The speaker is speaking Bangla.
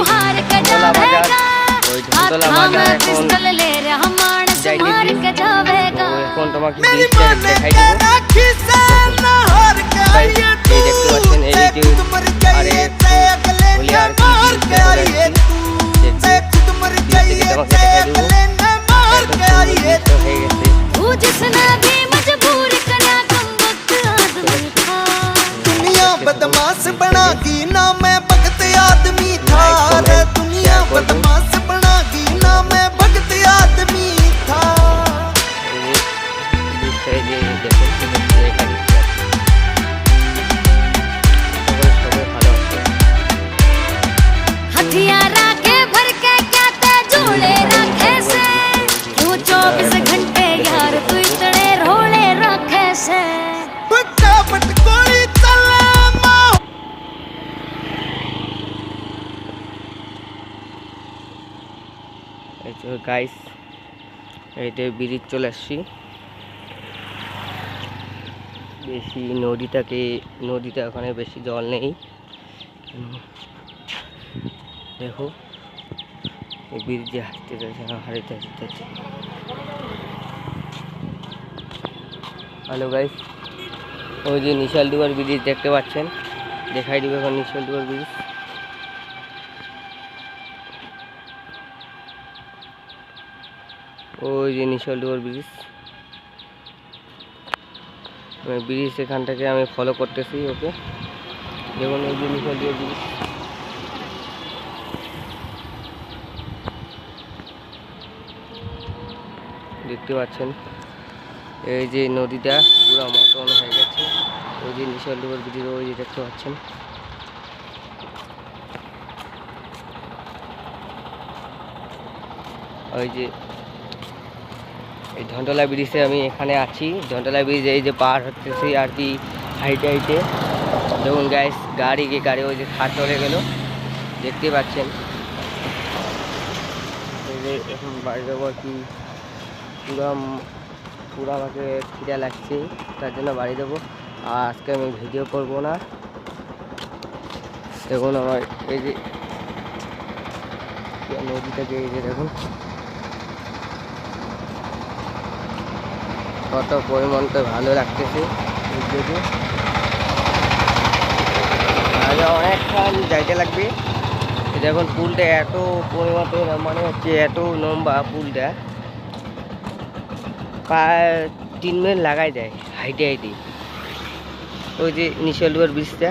हार के जावेगा हाथ में पिस्टल ले रे हमारे से मार के जावेगा এখন তোমাকে ব্রিজটা দেখাই দেব हार के आइए এই দেখতে পাচ্ছেন এই যে আরে বলি আর কি দেখতে মর जाइए তোমাকে দেখাই দেব मार के आइए तू जिसने भी मजबूर करा कम वक्त आदमी था दुनिया बदमाश बना दी ना मैं भगत आदमी था रे दुनिया बदमाश बना दी ना मैं भगत आदमी था हथियार आके भर के क्या ते जोड़े रखे से क्यों 24 घंटे यार तू इतने रोले रखे से फटाफट गोली चला माओ এই যে গাইস এইটা ব্রিজ চলে আসছি বেশি নদীতে ওখানে বেশি জল নেই দেখো এই ব্রিজে হাঁটতে যাচ্ছে হ্যালো গাইস ওই যে নিশালডুবার ব্রিজ দেখতে পাচ্ছেন দেখাই দিব এখন নিশালডুবার ব্রিজ ওই যে নিশালডুবার ব্রিজ ব্রিজ এখান থেকে আমি ফলো করতেছি ওকে দেখুন এই যে নিশালডুবার ব্রিজ দেখতে পাচ্ছেন এই যে নদীটা পুরো মতন হয়ে গেছে ওই যে নিশালডুবার ব্রিজ ওই যে দেখতে পাচ্ছেন ওই যে এই ধনতলা ব্রিজে আমি এখানে আছি ধনতলা ব্রিজ এই যে পার হতেছি আর কি হাইটে দেখুন গাইস গাড়ি ওই যে খাট চলে গেল দেখতে পাচ্ছেন এই যে এখন বাড়ি যাবো আর কি পুরো আমাকে খিদা লাগছে তার জন্য বাড়ি যাবো আর আজকে আমি ভিডিও করব না দেখুন আমার এই যে নদীটাকে এই যে দেখুন কত পরিমাণটা ভালো লাগতেছে ভিডিওতে অনেকক্ষণ যাইতে লাগবে দেখুন পুলটা এত পরিমাণে মানে হচ্ছে এত লম্বা পুলটা প্রায় 3 মিনিট লাগাই দেয় হাইটে ওই যে নিশালডুবার ব্রিজটা